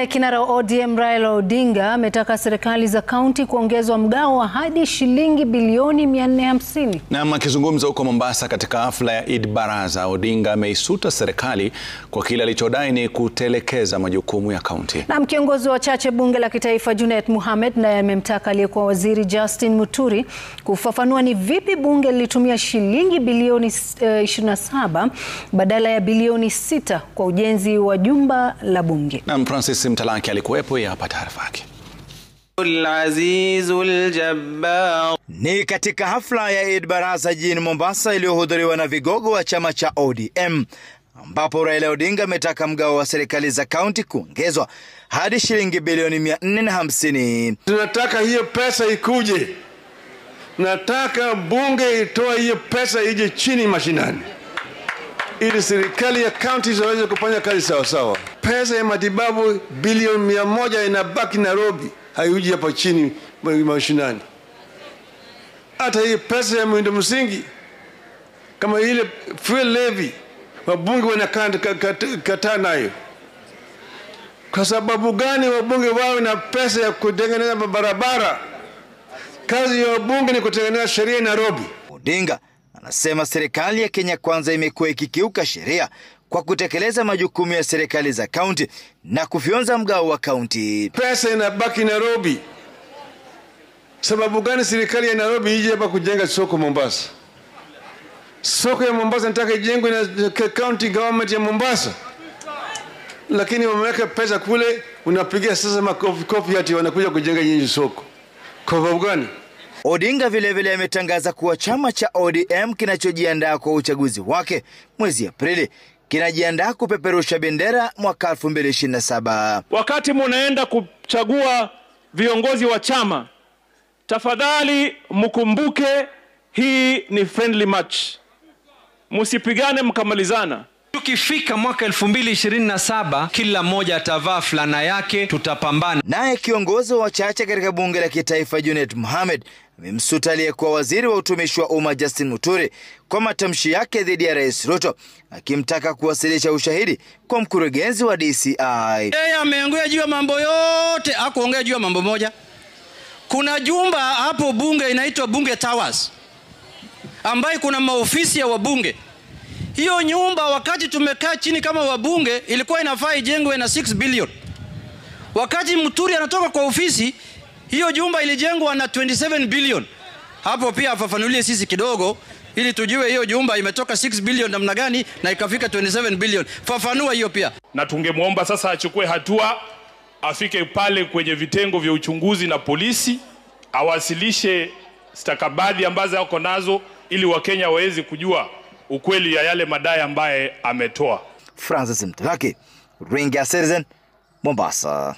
Kinara ODM Raila Odinga ametaka serikali za kaunti kuongezwa mgao wa hadi shilingi bilioni 450. Na akizungumza huko Mombasa katika hafla ya Eid Baraza, Odinga ameisuta serikali kwa kile alichodai ni kutelekeza majukumu ya kaunti. Na kiongozi wa chache bunge la kitaifa Junet Mohamed naye amemtaka aliyekuwa waziri Justin Muturi kufafanua ni vipi bunge lilitumia shilingi bilioni 27 badala ya bilioni 6 kwa ujenzi wa jumba la bunge. Na Francis Mtalaki alikuwepo, hapa taarifa yake. Ni katika hafla ya Eid Baraza jijini Mombasa iliyohudhuriwa na vigogo wa chama cha ODM, ambapo Raila Odinga ametaka mgao wa serikali za kaunti kuongezwa hadi shilingi bilioni 450. Tunataka hiyo pesa ikuje. Nataka bunge itoe hiyo pesa ije chini mashinani, ili serikali ya kaunti ziweze kufanya kazi sawa sawa. Pesa ya matibabu bilioni 100 inabaki Nairobi, haiji hapa chini mashinani. Hata hii pesa ya miundo msingi kama ile fuel levy, wabunge wanakataa nayo. Kwa sababu gani wabunge wao na pesa ya kutengeneza barabara? Kazi ya wabunge ni kutengeneza sheria Nairobi. Odinga anasema serikali ya Kenya Kwanza imekuwa ikikiuka sheria kwa kutekeleza majukumu ya serikali za kaunti na kufyonza mgao wa kaunti. Pesa inabaki Nairobi. Sababu gani serikali ya Nairobi ije hapa kujenga soko Mombasa? Soko ya Mombasa nataka ijengwe na county government ya Mombasa. Lakini wameweka pesa kule, unapigia sasa makofi ati wanakuja kujenga nyinyi soko. Kwa sababu gani? Odinga vile ametangaza kuwa chama cha ODM kinachojiandaa kwa uchaguzi wake mwezi Aprili kinajiandaa kupeperusha bendera mwaka 2027. Wakati munaenda kuchagua viongozi wa chama, tafadhali mkumbuke hii ni friendly match. Musipigane mkamalizana. Tukifika mwaka 2027 kila mmoja atavaa fulana yake, tutapambana. Naye kiongozi wa chache katika bunge la kitaifa Junet Mohamed amemsuta aliyekuwa waziri wa utumishi wa umma Justin Muturi kwa matamshi yake dhidi ya Rais Ruto, akimtaka kuwasilisha ushahidi kwa mkurugenzi wa DCI. Yeye ameongea juu ya mambo yote, hakuongea juu ya mambo moja. Kuna jumba hapo bunge inaitwa Bunge Towers, ambayo kuna maofisi ya wabunge. Hiyo nyumba wakati tumekaa chini kama wabunge ilikuwa inafaa ijengwe na 6 billion. Wakati Muturi anatoka kwa ofisi, hiyo jumba ilijengwa na 27 billion. Hapo pia afafanulie sisi kidogo ili tujue hiyo jumba imetoka 6 billion namna gani na ikafika 27 billion. Fafanua hiyo pia. Na tungemuomba sasa achukue hatua, afike pale kwenye vitengo vya uchunguzi na polisi, awasilishe stakabadhi ambazo yako nazo ili Wakenya waweze kujua ukweli ya yale madai ambaye ametoa. Francis Mtalaki, Ringa Citizen, Mombasa.